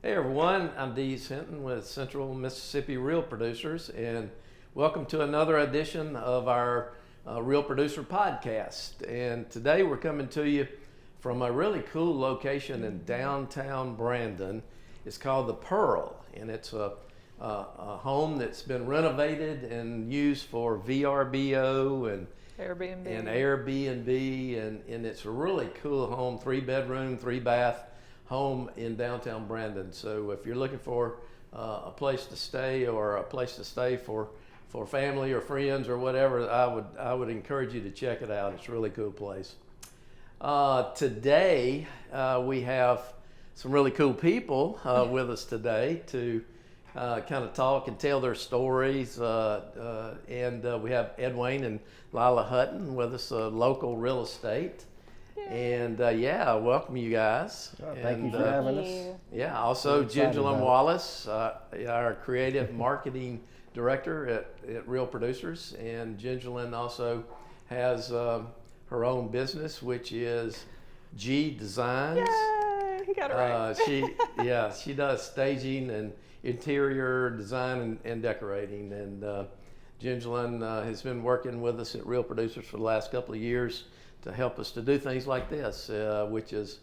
Hey everyone, I'm Dees Hinton with Central Mississippi Real Producers, and welcome to another edition of our Real Producer Podcast. And today we're coming to you from a really cool location in downtown Brandon. It's called the Pearl, and it's a home that's been renovated and used for VRBO and Airbnb, and it's a really cool home, 3-bedroom, 3-bath home in downtown Brandon. So if you're looking for a place to stay or a place to stay for family or friends or whatever, I would encourage you to check it out. It's a really cool place. Today we have some really cool people with us today to kind of talk and tell their stories. And we have Edwayne and Layla Hutton with us, local real estate. And welcome you guys. Thank you for having us. Yeah, also Gingerlyn Wallace, our creative marketing director at Real Producers. And Gingerlyn also has her own business, which is G Designs. Yay, he got it right. She does staging and interior design and decorating. And Gingerlyn has been working with us at Real Producers for the last couple of years to help us to do things like this, which is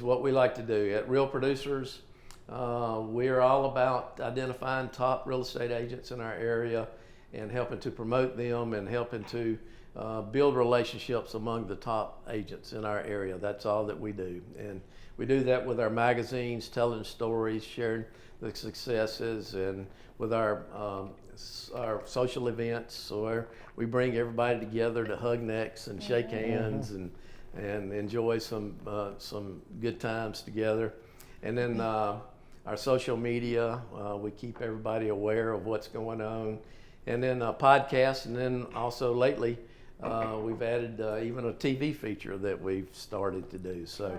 what we like to do. At Real Producers, we're all about identifying top real estate agents in our area and helping to promote them and helping to build relationships among the top agents in our area. That's all that we do. And we do that with our magazines, telling stories, sharing the successes, and with our social events, where we bring everybody together to hug necks and shake hands and enjoy some good times together. And then our social media, we keep everybody aware of what's going on. And then podcasts, and then also lately we've added even a TV feature that we've started to do. So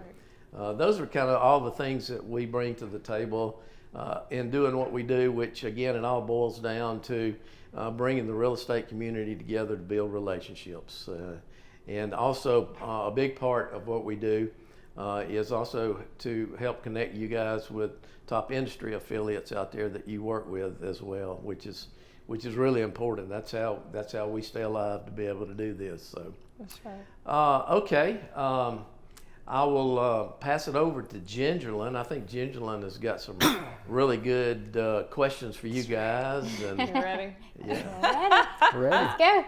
those are kind of all the things that we bring to the table in doing what we do, which again, it all boils down to bringing the real estate community together to build relationships. And also a big part of what we do is also to help connect you guys with top industry affiliates out there that you work with as well, which is really important. That's how we stay alive to be able to do this. So that's right. Okay. I will pass it over to Gingerlyn. I think Gingerlyn has got some really good questions for you guys. And, you ready? Yeah. Ready. Let's go.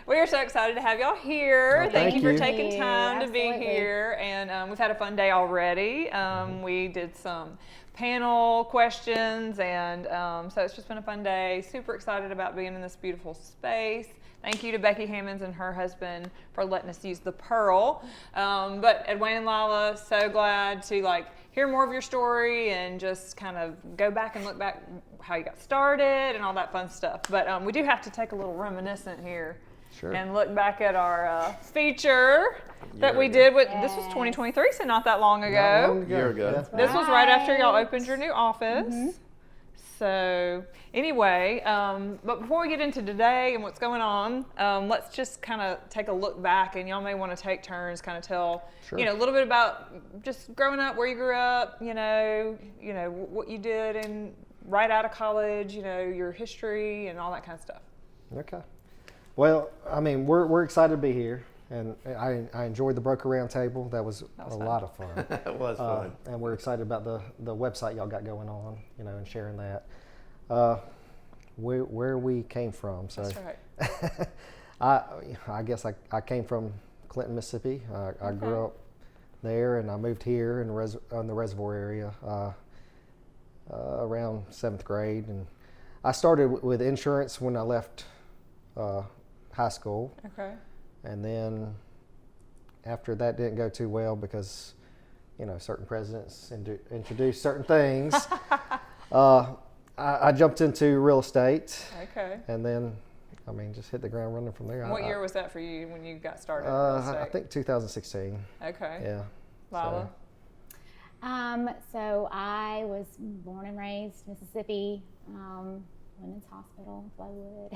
We are so excited to have y'all here. Well, thank you for you. taking time to be Absolutely. here. And we've had a fun day already. We did some panel questions, and so it's just been a fun day. Super excited about being in this beautiful space. Thank you to Becky Hammonds and her husband for letting us use the Pearl. But Edwayne and Layla, so glad to hear more of your story and just kind of go back and look back how you got started and all that fun stuff. But we do have to take a little reminiscent here. Sure. And look back at our feature that we did with, this was 2023, so not that long ago. Year ago. That's This was right after y'all opened your new office. So anyway, but before we get into today and what's going on, let's just kind of take a look back, and y'all may want to take turns, kind of tell, Sure. a little bit about just growing up, where you grew up, what you did and right out of college, your history and all that kind of stuff. Okay. Well, I mean, we're excited to be here, and I enjoyed the broker roundtable. That was a fun. lot of fun. It was fun. And we're excited about the website y'all got going on, and sharing that. Where we came from. So That's right. I guess I came from Clinton, Mississippi. I grew up there, and I moved here in the Reservoir area around 7th grade, and I started with insurance when I left high school. Okay. And then after that didn't go too well because, certain presidents introduced certain things. I jumped into real estate. Okay. And then, just hit the ground running from there. What year was that for you when you got started in real I estate? think 2016. Okay. Yeah. Layla? So I was born and raised Mississippi, Women's Hospital, Flowood.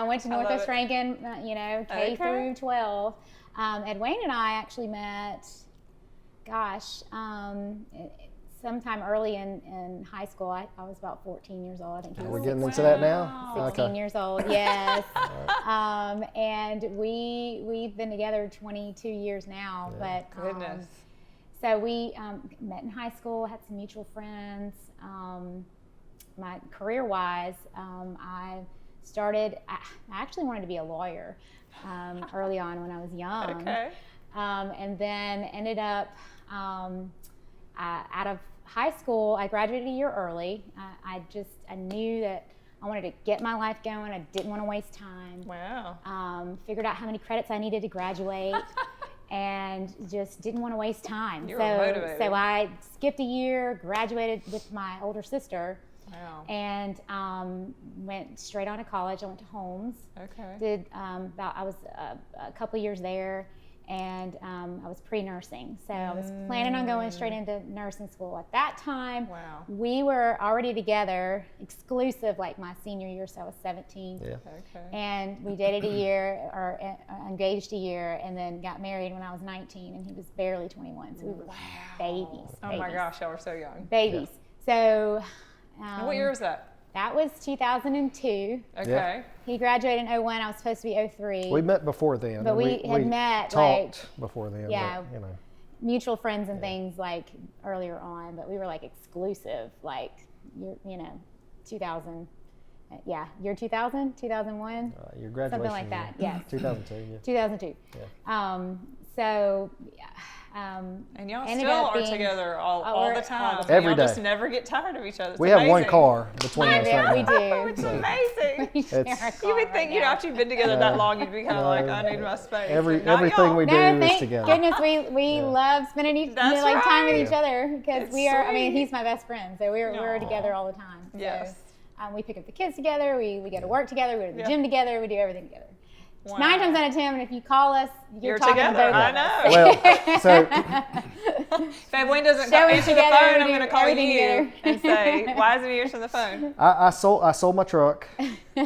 Went to I love Northwest it. Rankin, K Okay. through 12. Edwayne and I actually met, sometime early in high school. I was about 14 years old. I think he We're was getting into that now? 16 years old, yes. And we've been together 22 years now. Yeah. But Goodness. so we met in high school, had some mutual friends. My career-wise, I actually wanted to be a lawyer early on when I was young. Okay. And then ended up out of high school. I graduated a year early. I knew that I wanted to get my life going. I didn't want to waste time. Wow. Figured out how many credits I needed to graduate. And just didn't want to waste time. You were motivated. So I skipped a year, graduated with my older sister, Wow. and went straight on to college. I went to Holmes. Okay. Did I was a couple of years there, and I was pre-nursing. So I was planning on going straight into nursing school. At that time, Wow. we were already together, exclusive, like my senior year, so I was 17. Yeah. Okay. And we dated a year, or engaged a year, and then got married when I was 19, and he was barely 21. So we were babies. Oh my gosh, y'all were so young. Babies. So. And what year was that? That was 2002. Okay. He graduated in 01. I was supposed to be 03. We met before then. But and we had met, talked before then. yeah. But, you know. Mutual friends and things like earlier on, but we were like exclusive, like, 2000. Yeah, year 2000, 2001, Your graduation. something like that. Yes, 2002. Yeah. 2002. Yeah. So. And y'all Ended still up are being- together all we're the all time. the time. Every Y'all day. just never get tired of each other. It's We have one amazing. car between us. Yeah, right we now. do. It's amazing. We share a It's- car You would right think, now. after you've been together that long, you'd be kind of like, I need my space. But not Everything y'all. we do No, is thank together. goodness we Yeah. love spending That's time with right. each other, because It's we are. I mean, sweet. he's my best friend, so we're Aw. together all the time. So, Yes. we pick up the kids together. We go to work together. We go to the Yeah. gym together. We do everything together. Wow. 9 times out of 10, if you call us, you're talking together. to both I of know. us. Well, so If Edwayne doesn't Showing answer the together, phone, I'm do going to call everything you together. and say, why isn't he answering the phone? I sold my truck,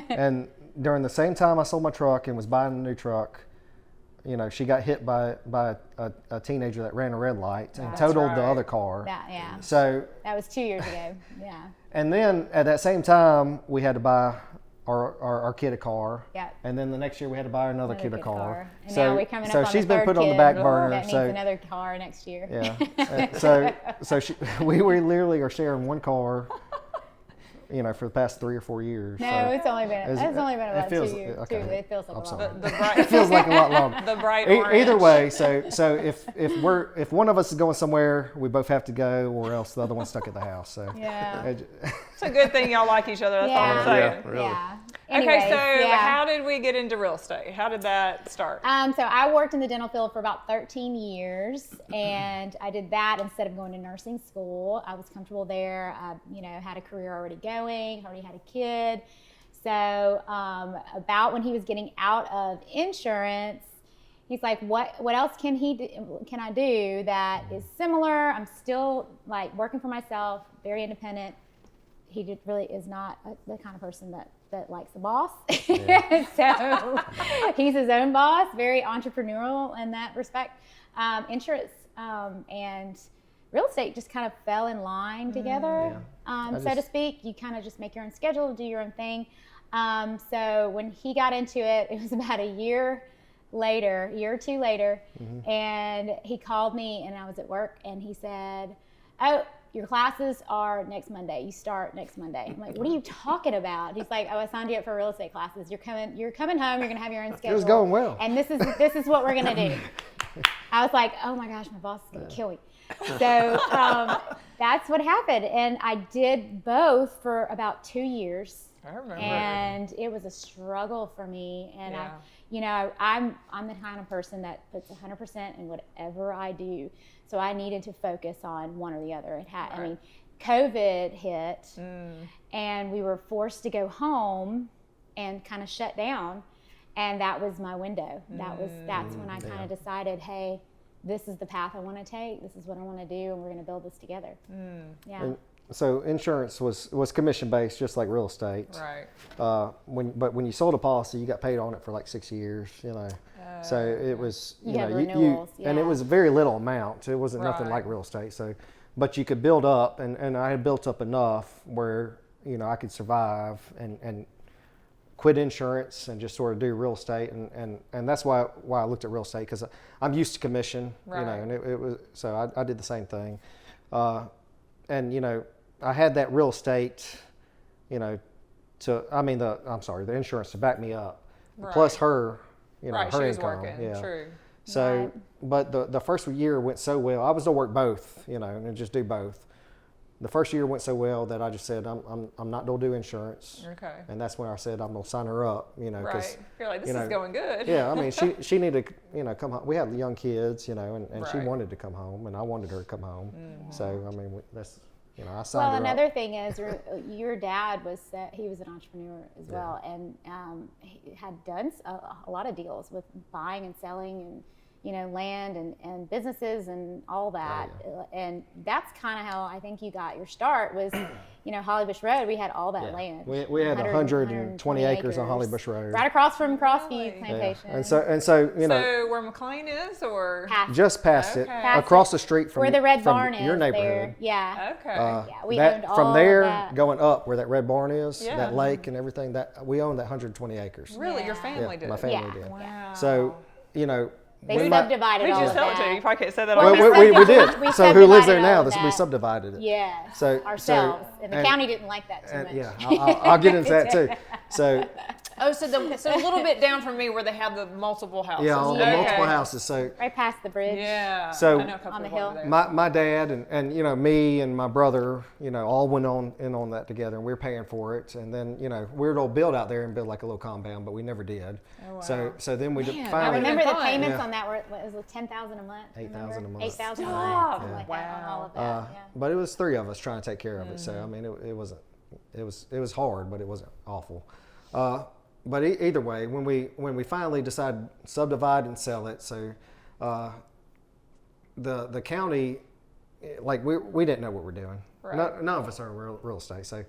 and during the same time I sold my truck and was buying a new truck, she got hit by a teenager that ran a red light and That's totaled the right. other car. yeah, So, that was 2 years ago. Yeah, and then at that same time we had to buy our kid a car. yeah. And then the next year we had to buy another kid a car. And So, now we're coming so up on she's the been third put on the kid back burner. that needs So another car next year. yeah. So we literally are sharing one car, for the past 3 or 4 years. No, so it's only been Is it- it's only been it about feels- 2 years. okay. It feels like I'm a sorry. lot. The bright, it feels like a lot longer. the bright Either orange. way, so if one of us is going somewhere, we both have to go, or else the other one's stuck at the house. So Yeah. It's a good thing y'all like each other. That's all I'm Yeah. saying. Yeah. Really. Yeah. Okay, Anyways, so yeah. how did we get into real estate? How did that start? So I worked in the dental field for about 13 years, and I did that instead of going to nursing school. I was comfortable there. I, had a career already going, already had a kid. So about when he was getting out of insurance, he's like, "What else can I do that is similar? I'm still like working for myself, very independent." He really is not the kind of person that likes a boss. Yeah. So he's his own boss, very entrepreneurial in that respect. Insurance and real estate just kind of fell in line together, so to speak. You kind of just make your own schedule, do your own thing. So when he got into it, it was about a year or two later, and he called me, and I was at work, and he said, "Oh, your classes are next Monday. You start next Monday." I'm like, "What are you talking about?" He's like, "Oh, I signed you up for real estate classes. You're coming home. You're gonna have your own schedule. It was going well. And this is what we're gonna do." I was like, "Oh my gosh, my boss is gonna kill me." So that's what happened, and I did both for about 2 years. I remember. And it was a struggle for me, and Yeah. I'm the kind of person that puts 100% in whatever I do. So I needed to focus on one or the other. I mean, COVID hit, and we were forced to go home and kind of shut down, and that was my window. That's when I kind of decided, hey, this is the path I want to take. This is what I want to do, and we're going to build this together. Yeah. And so insurance was commission based, just like real estate. Right. But when you sold a policy, you got paid on it for like 6 years. So it was You had renewals, and it yeah. was a very little amount. It wasn't nothing Right. like real estate. So but you could build up, and I had built up enough where, you know, I could survive and quit insurance and just sort of do real estate, and that's why I looked at real estate, because I'm used to commission, Right. you know, and it was, so I did the same thing, and you know, I had that real estate, you know, the insurance to back me up, Right. plus her, you know, Right, her she was income, working. yeah. True. So, Right. but the first year went so well. I was to work both, you know, and just do both. The first year went so well that I just said, I'm not gonna do insurance, Okay. and that's when I said I'm gonna sign her up, you know, because Right. You're like, this you know, is going good. yeah, I mean, she needed to, you know, come home. We had young kids, you know, and she Right. wanted to come home, and I wanted her to come home. So I mean, that's, you know, I signed Well, her another up. thing is your dad he was an entrepreneur as well, and he had done a lot of deals with buying and selling and, you know, land and businesses and all that. And that's kind of how I think you got your start was, you know, Holly Bush Road. We had all that land. We had 120 acres on Holly Bush Road. Right across from Crossview Really? Yeah. Plantation. And so you know, So where McLean is, or Past just past it, Okay. Past across the street from where the Red from Barn is. your There. neighborhood. Yeah. okay. Yeah, we that, owned all from of there that. going up where that red barn is, Yeah. that lake and everything, that we own that 120 acres. Really, your Yeah. family Yeah, did. my family Yeah. did. Wow. So, you know, They when my- subdivided Who'd all you of sell it that. to? You probably can't say that. Well, on we, this. we did. We So who lives there subdivided now? all of We that. subdivided it. Yeah, So- ourselves. And the and- county didn't like that too And much. yeah, I'll get into that too. So Oh, so a little bit down from me where they have the multiple houses. yeah, on Yeah. multiple houses. So Right past the bridge. Yeah. So- I know a couple On the of over hill. there. my dad and you know, me and my brother, you know, all went on that together, and we were paying for it. And then, you know, we were going to build out there and build like a little compound, but we never did. Oh, wow. So then we Man, did that I finally. remember the fun. payments Yeah. on that were it was $10,000 a month. 8,000 a month. 8,000 a Stop. month. Something like that on Wow. all of that. Yeah. But it was three of us trying to take care of it. So I mean, it wasn't. It was hard, but it wasn't awful. But either way, when we finally decided to subdivide and sell it, so the county, like we didn't know what we're doing. Right. None of us are in real estate, so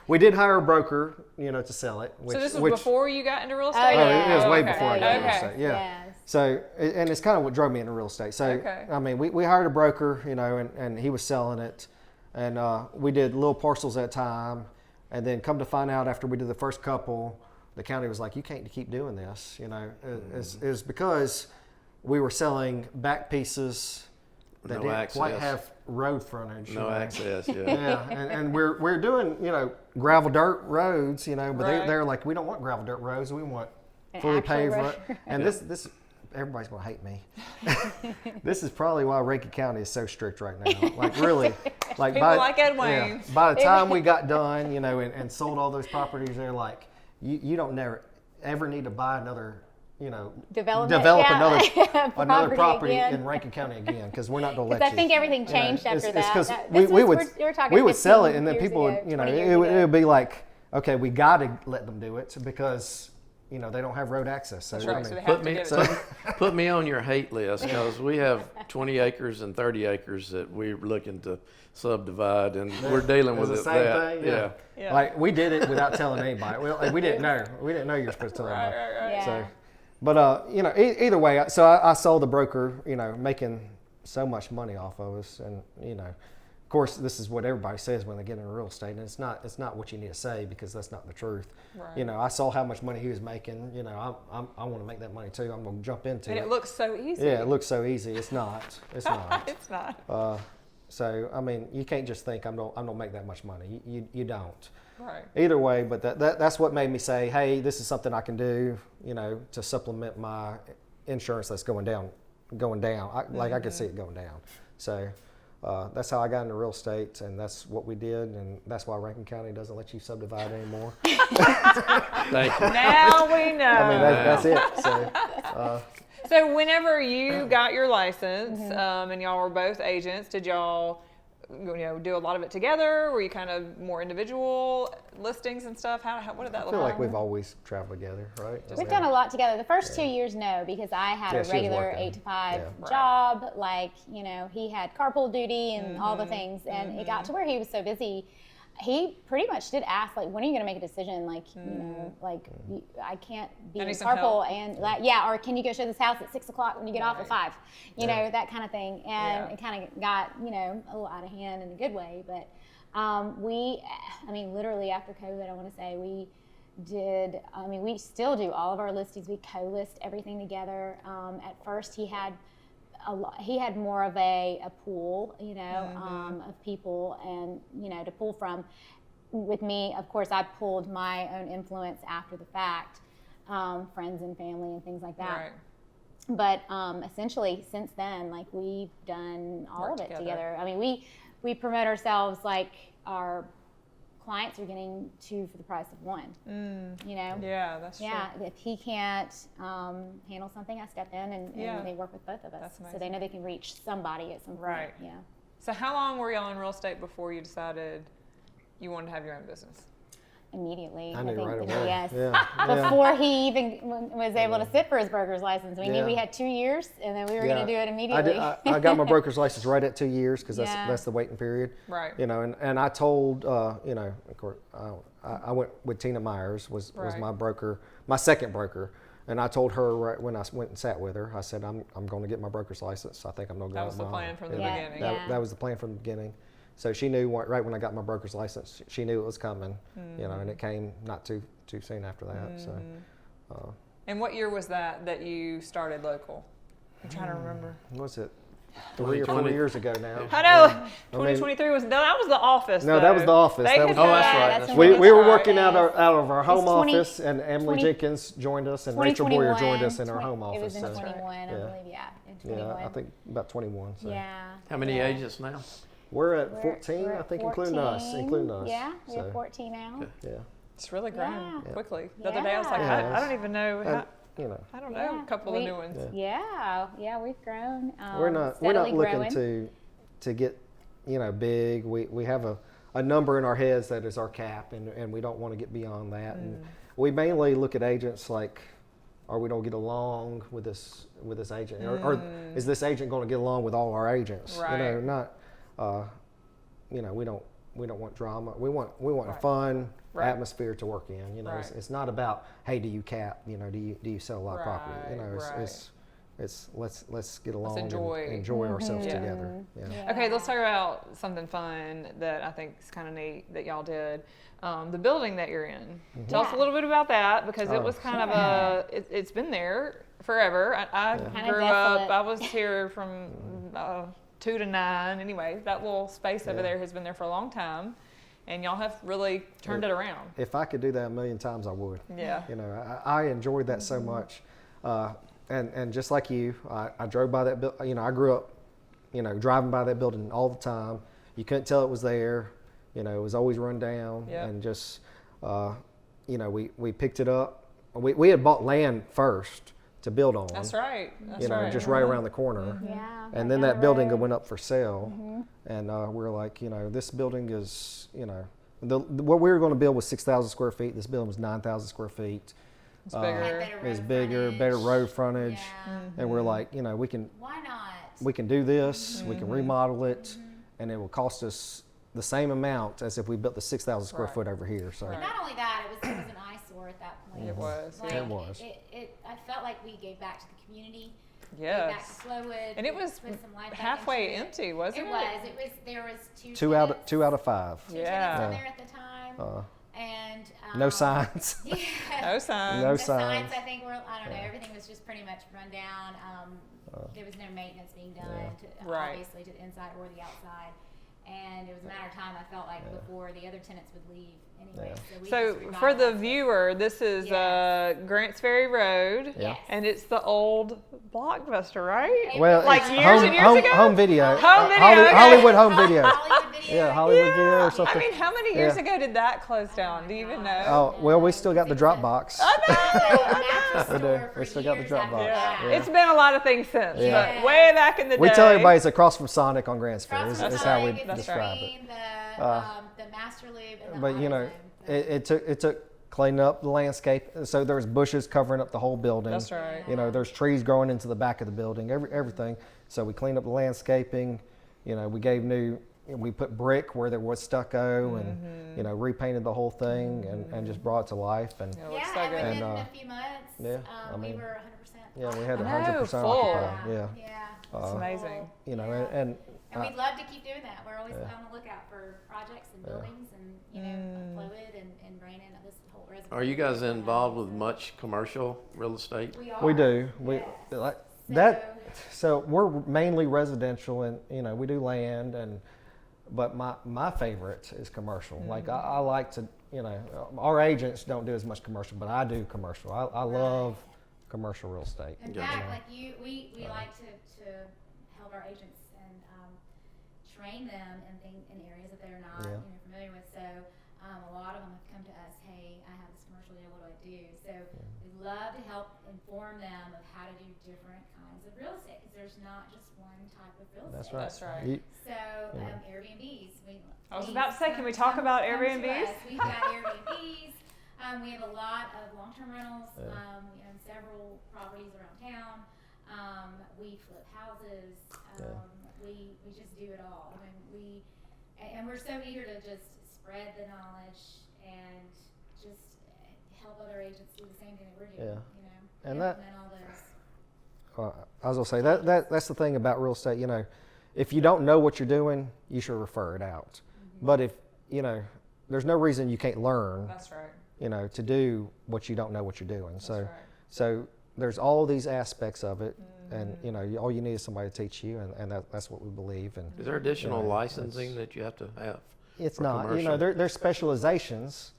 we did hire a broker, you know, to sell it. So this was before you got into real estate? Oh, yeah. It was way okay. before I got into real Okay. estate. Yeah. Yes. So, and it's kind of what drove me into real estate. So, Okay. I mean, we hired a broker, you know, and he was selling it. And we did little parcels at a time. And then come to find out after we did the first couple, the county was like, you can't keep doing this, you know. It's because we were selling back pieces that No didn't access. quite have road frontage. No you know. access, yeah. Yeah, and we're doing, you know, gravel dirt roads, you know, but Right. they're like, we don't want gravel dirt roads, we want An fully actual paved. road. And this everybody's gonna hate me. This is probably why Rankin County is so strict right now. Like really, like People like Edwayne. by the time we got done, you know, and sold all those properties, they're like, you don't never ever need to buy another, you know, Develop another property again. in Rankin County again, because we're not gonna let Because you. I think everything You know, changed after it's that. 'cause That- we this would was- we're talking we would sell it, 15 and then years people would, ago, you know, 20 it years would ago. be like, okay, we got to let them do it because, you know, they don't have road access. So, That's I right. So mean, they have Put to me, get it. so, put me on your hate list, because we have 20 acres and 30 acres that we're looking to subdivide, and we're dealing with it's it. the same that. thing. Yeah. Yeah. Like we did it without telling anybody. Well, like, we didn't know. We didn't know you were supposed to tell Right, anybody. right, right. Yeah. So, but you know, either way, so I sold the broker, you know, making so much money off of us, and you know, of course, this is what everybody says when they get into real estate, and it's not what you need to say, because that's not the truth. Right. You know, I saw how much money he was making. You know, I want to make that money too. I'm going to jump into And it. it looks so easy. Yeah, it looks so easy. It's not. It's not. It's not. So I mean, you can't just think I'm gonna make that much money. You don't. Right. Either way, but that's what made me say, hey, this is something I can do, you know, to supplement my insurance that's going down. I could see it going down. So that's how I got into real estate, and that's what we did, and that's why Rankin County doesn't let you subdivide anymore. Thank you. Now we know. I mean, that's it. So So whenever you got your license, Mm-hmm. and y'all were both agents, did y'all, do a lot of it together? Were you kind of more individual listings and stuff? What did that I look feel like? like we've always traveled together, right? I We've mean, done a lot together. The first 2 years, no, because I had Yeah, a she was regular working. 8 to 5 Yeah. job. Like, he had carpool duty and all the things. And it got to where he was so busy. he pretty much did ask, like, when are you going to make a decision? Like, you know, like, I can't be I in need some purple help. and yeah, or can you go show this house at 6 o'clock when you get off at 5? You know, that kind of thing. And it kind of got, you know, a little out of hand in a good way. But I mean, literally after COVID, I want to say we still do all of our listings. We co-list everything together. At first, he had more of a pool, you know, of people and, you know, to pull from. With me, of course, I pulled my own influence after the fact, friends and family and things like that. Right. But essentially, since then, like, we've done all of it together. I mean, we promote ourselves like our clients are getting 2 for the price of 1. You know? Yeah, that's true. Yeah, if he can't handle something, I step in and they work with both of us. So they know they can reach somebody at some point. Right. Yeah. So how long were y'all in real estate before you decided you wanted to have your own business? Immediately. I knew think, right away. Yes. Yeah. Before he even was able to sit for his broker's license. We knew we had 2 years, and then we were going to do it immediately. I got my broker's license right at 2 years because that's the waiting period. Right. You know, and I told, you know, of course, I went with Tina Myers was my broker, my second broker. And I told her right when I went and sat with her, I said, I'm going to get my broker's license. I think I'm going to go. That was the plan from the beginning. That was the plan from the beginning. So she knew right when I got my broker's license, she knew it was coming, you know, and it came not too soon after that. So. And what year was that you started local? I'm trying to remember. Was it 3 or 4 years ago now? I know. 2023 was that was the office. No, that was the office. That was, that's right. We were working out of our home 20 office, and Emily Jenkins joined us, and Rachel Boyer joined us in our home office. It was in so. 21, I believe, in 21. Yeah, I think about 21. So. Yeah. How many agents now? We're at 14, we're I think, 14. including us. Yeah, we're 14 now. Yeah. It's really grown quickly. The other Yeah. day I was like, Yeah. I don't even know. How, You know, I don't know. A couple of new ones. Yeah, we've grown. we're not steadily looking growing. to get, you know, big. We have a number in our heads that is our cap, and we don't want to get beyond that. And we mainly look at agents like, are we going to get along with this agent, or is this agent going to get along with all our agents? Right. You know, not, you know, we don't want drama. We want a fun atmosphere to work in. You know, it's not about, hey, do you cap? You know, do you sell a lot of property? You know, it's let's get along and enjoy ourselves together. Yeah. Okay, let's talk about something fun that I think is kind of neat that y'all did. The building that you're in. Tell us a little bit about that, because it was kind of it's been there forever. I grew up, I was here from 2 to 9. Anyway, that little space over there has been there for a long time, and y'all have really turned it around. If I could do that 1,000,000 times, I would. Yeah. You know, I enjoyed that so much. And just like you, I drove by that building. You know, I grew up, you know, driving by that building all the time. You couldn't tell it was there. You know, it was always run down. Yep. And just, you know, we picked it up. We had bought land first to build on. That's right. That's you know, right. just right around the corner. Yeah. And then that building went up for sale. And we were like, you know, this building is, you know, what we were going to build was 6,000 square feet. This building was 9,000 square feet. It's bigger. It's bigger, better road frontage. And we're like, you know, Why not? we can do this, we can remodel it, and it will cost us the same amount as if we built the 6,000 square foot over here. So But not only that, it was an eyesore at that point. It was. Like, It was. I felt like we gave back to the community. Yes. Gave back to Slowood. And it was put some life back halfway into it. empty, wasn't it? It was. There was two two out tenants, of 5. two tenants in there at the time. And No signs. Yeah. No signs. No The signs. signs, I think, I don't know, everything was just pretty much run down. There was no maintenance being done, obviously, to the inside or the outside. And it was a matter of time, I felt like, before the other tenants would leave anyway. So for the viewer, this is Grants Ferry Road, and it's the old Blockbuster, right? Well, Like it's years and years ago? Home video. Home video, okay. Hollywood home video. Hollywood Video. Yeah, Hollywood video or something. I mean, how many years ago did that close down? Do you even know? Oh, well, we still got the drop box. We We still got the drop box. Yeah. It's been a lot of things since, but way back in the day. We tell everybody it's across from Sonic on Grants Ferry. Across Is from how we Sonic, it's describe between it. The Master Loop and the But you know, Horizon. it took cleaning up the landscape. So there's bushes covering up the whole building. That's right. You know, there's trees growing into the back of the building. Everything. So we cleaned up the landscaping. You know, we gave new we put brick where there was stucco, and repainted the whole thing, and just brought it to life. And It looks so and good. within And, a few months, yeah, I we mean, were 100%. yeah, we had I know, 100% full. occupied. Yeah, Yeah. It's amazing. you know, Yeah. and And we'd love to keep doing that. We're always Yeah. on the lookout for projects and buildings and, Flowood and Brandon, this whole reservoir. Are you guys involved with much commercial real estate? We are. we do. Yes. Like So- that. So we're mainly residential, and we do land, but my favorite is commercial. Like I like to, our agents don't do as much commercial, but I do commercial. I love commercial real estate. In Yeah. fact, like we like to help our agents and train them in areas that they're not Yeah. familiar with. So a lot of them have come to us, hey, I have this commercial deal, what do I do? So we love to help inform them of how to do different kinds of real estate, because there's not just one type of real estate. That's right. That's right. So Airbnbs. I was about to say, can we talk about come to Airbnbs? us. We've got Airbnbs. We have a lot of long-term rentals. Yeah. We own several properties around town. We flip houses. We just do it all. I mean, and we're so eager to just spread the knowledge and just help other agents do the same thing that we're doing. Yeah. And implement all those. I was gonna say that's the thing about real estate. If you don't know what you're doing, you should refer it out. But if there's no reason you can't learn. That's right. To do what you don't know what you're doing. So, right. so there's all these aspects of it, and all you need is somebody to teach you, and that's what we believe. And Is there additional Yeah, licensing that you have to have? it's for not, commercial? there's specializations,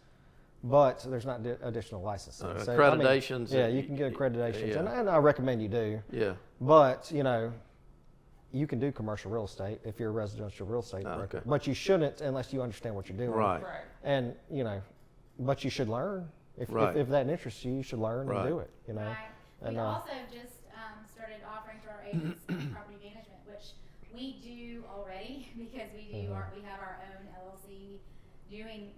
but there's not additional licensing. So, Accreditations. yeah, you can get accreditations, Yeah. and I recommend you do. Yeah. But you can do commercial real estate if you're a residential real estate broker, okay. but you shouldn't unless you understand what you're doing. Right. Right. And but you should learn. Right. If that interests you, you should learn Right. and do it. Right. And, We also just started offering to our agents property management, which we do already because we have our own LLC doing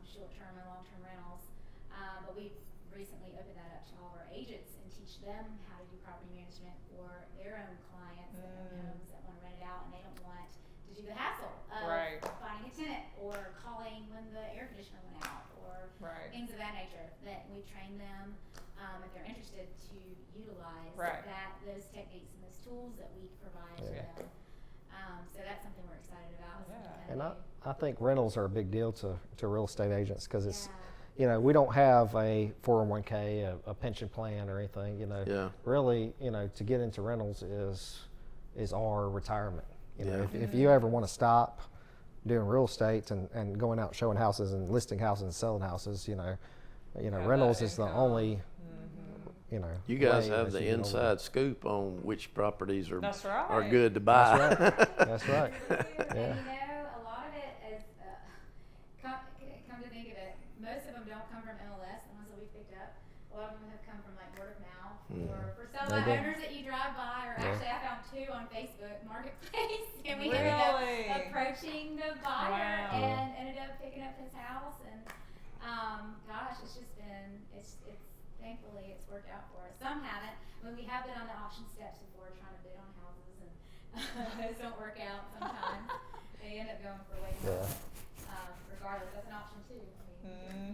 short-term and long-term rentals. But we've recently opened that up to all of our agents and teach them how to do property management for their own clients that own homes that want to rent it out and they don't want to do the hassle of Right. finding a tenant or calling when the air conditioner went out or Right. things of that nature. That we train them if they're interested to utilize Right. those techniques and those tools that we provide to Yeah. them. So that's something we're excited about. Yeah. and I think rentals are a big deal to real estate agents because it's, Yeah. we don't have a 401k, a pension plan or anything. Yeah. Really, to get into rentals is our retirement. Yeah. If you ever want to stop doing real estate and going out showing houses and listing houses and selling houses, rentals is the income. only, You guys way have that the you get over inside scoop on which properties are That's right. are good to buy. that. That's right. And a lot of it is, come to think of it, most of them don't come from MLS, the ones that we picked up. A lot of them have come from like word of mouth or for some They do. owners that you drive by, or actually I found 2 on Facebook Marketplace, and we Really? ended up approaching the buyer Wow. and ended up picking up his house. And gosh, it's just been, it's thankfully it's worked out for us. Some haven't. When we have been on the auction steps before trying to bid on houses, and those don't work out sometimes. They end up going for way more. Regardless, that's an option too.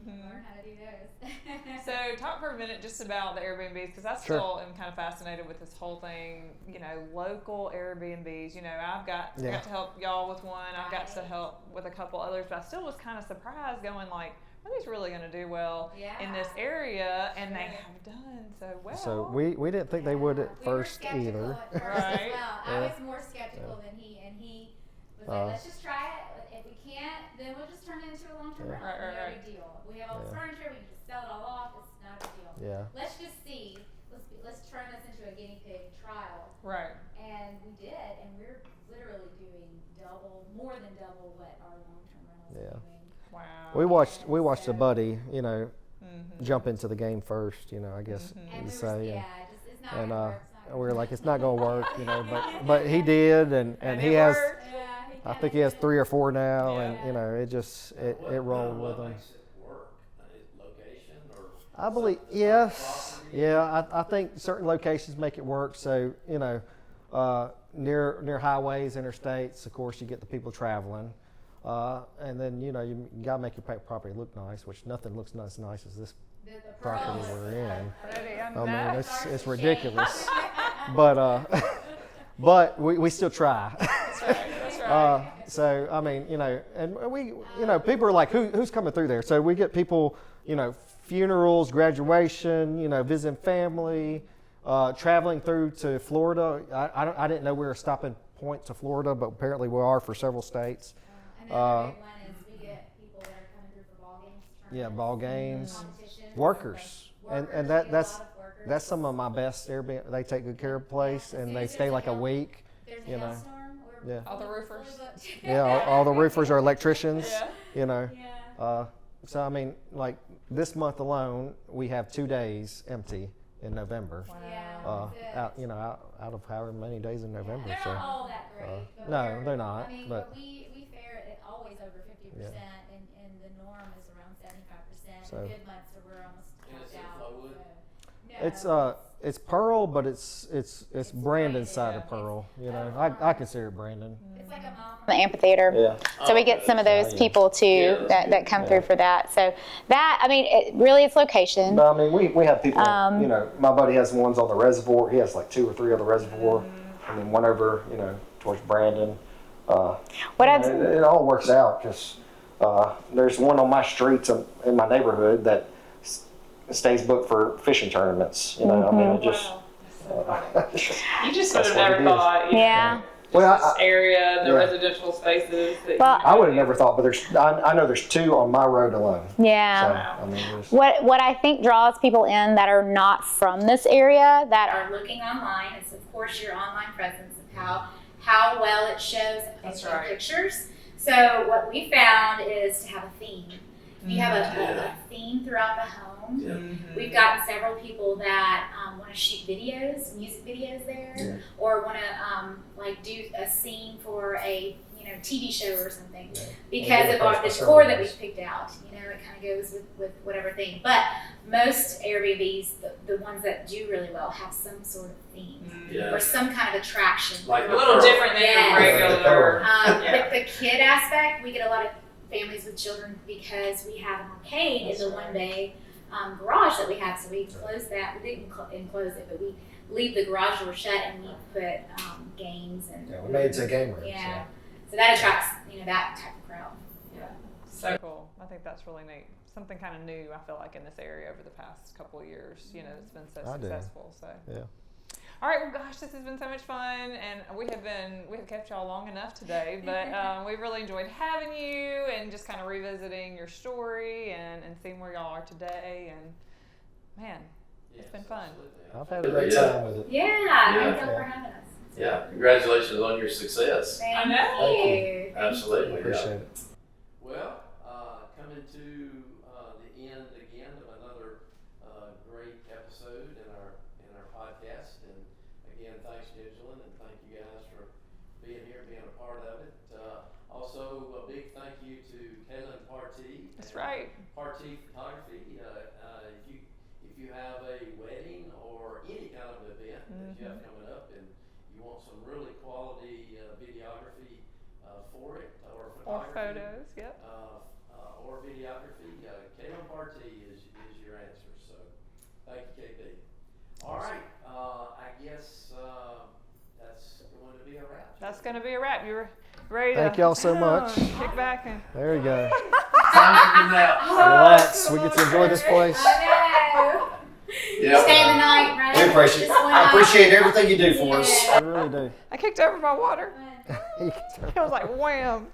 Learn how to do those. So talk for a minute just about the Airbnbs, because I Sure. still am kind of fascinated with this whole thing. Local Airbnbs. I got to help y'all with one. I've got to help with a couple others, but I still was kind of surprised, going like, are these really going to do well in this area? And they have done so well. So we didn't think they would at We were first skeptical either. at first Right. as well. I was more skeptical than he, and he was like, let's just try it. If we can't, then we'll just turn it into a long-term rental. Right. No big deal. We have all this furniture. We can just sell it all off. It's not a big deal. Yeah. Let's just see. Let's turn this into a guinea pig trial. Right. And we did, and we're literally doing more than double what our long-term rentals Yeah. are doing. Wow. We watched a buddy, jump into the game first, I guess And you we say. were, it's not And gonna work. It's not gonna we were work. like, it's not going to work, but he did, and he it has, worked. Yeah, I think he has 3 or 4 now, Yeah. and it rolled with him. Makes it work? Location or I believe, yes, yeah, I think certain locations make it work. So near highways, interstates. Of course, you get the people traveling, and then you gotta make your property look nice, which nothing looks as nice as this property we're in. I mean, it's ridiculous, but we still try. That's right. So I mean, and we, people are like, who's coming through there? So we get people, funerals, graduation, visiting family, traveling through to Florida. I didn't know we were stopping point to Florida, but apparently we are for several states. Another big one is we get people that are coming through for ball games. Yeah, ball games, Competitions. workers, and We that's get a lot of workers. that's some of my best Airbnb. They take good care of the place, and they stay like a week. There's you a know. hailstorm. We're Yeah. All the roofers. fully booked. Yeah, all the roofers are electricians. Yeah. Yeah. So I mean, like this month alone, we have 2 days empty in November. Yeah. Out out of however many days in November. They're So not all that great. but no, we're- they're not, I mean, but- we fare it always over 50%, and the norm is around 75%. So- The good months are we're almost And it's topped in out. Flowood? So. it's Pearl, but it's Brandon side of Pearl. I consider it Brandon. It's like a mile from the amphitheater. Yeah. So we get some of those people too Yeah, that's that come through for that. So that, I mean, it's location. But I mean, we have people. Um, My buddy has ones on the reservoir. He has like 2 or 3 on the reservoir, and then one over, towards Brandon. It all works out. Just there's one on my streets in my neighborhood that stays booked for fishing tournaments. I mean, it just. You just would That's have what it never is. thought. Yeah. Well, This area, the yeah. residential spaces. That Well, I would have never thought, but I know there's 2 on my road alone. Yeah. So, I mean, it's, What I think draws people in that are not from this area that are looking online is, of course, your online presence of how well it shows That's in right. pictures. So what we found is to have a theme. If you have Yeah. a theme throughout the home, Mhm. we've gotten several people that want to shoot videos, music videos there, or want to do a scene for a TV show or something, because of the decor that we've picked out. It kind of goes with whatever theme. But most Airbnbs, the ones that do really well, have some sort of theme Yeah. or some kind of attraction. Like A little different than Yes. your regular. Yeah. The kid aspect, we get a lot of families with children because we have an arcade in the one bay garage that we have. So we close that. We didn't enclose it, but we leave the garage door shut and we put games and we made it to a game room. yeah. So that attracts that type of crowd. So cool. I think that's really neat. Something kind of new, I feel like, in this area over the past couple of years. It's been so I do. successful. So. Yeah. All right, well, gosh, this has been so much fun, and we have kept y'all long enough today, but we've really enjoyed having you and just kind of revisiting your story and seeing where y'all are today, and man, it's been fun. I've had a great time with it. Yeah. Thank you for having us. Yeah, congratulations on your success. Thank know. you. Absolutely. Appreciate it. Well, coming to the end again of another great episode in our podcast, and again, thanks, Gillian, and thank you guys for being here, being a part of it. Also, a big thank you to Kaylin Partee. That's right. Partee Photography. If you have a wedding or any kind of event that you have coming up, and you want some really quality videography for it, or Or photography, photos, yep. or videography, Kaylin Partee is your answer. So, thank you, KB. All right, I guess that's going to be a wrap. That's going to be a wrap. You're ready to Thank y'all so much. kick back and There you go. Time to get out. Relax. We get to enjoy this place. I know. Yep. Stay the night, right? We appreciate Just one I night. appreciate everything you do for us. I really do. I kicked over my water. You It was like wham.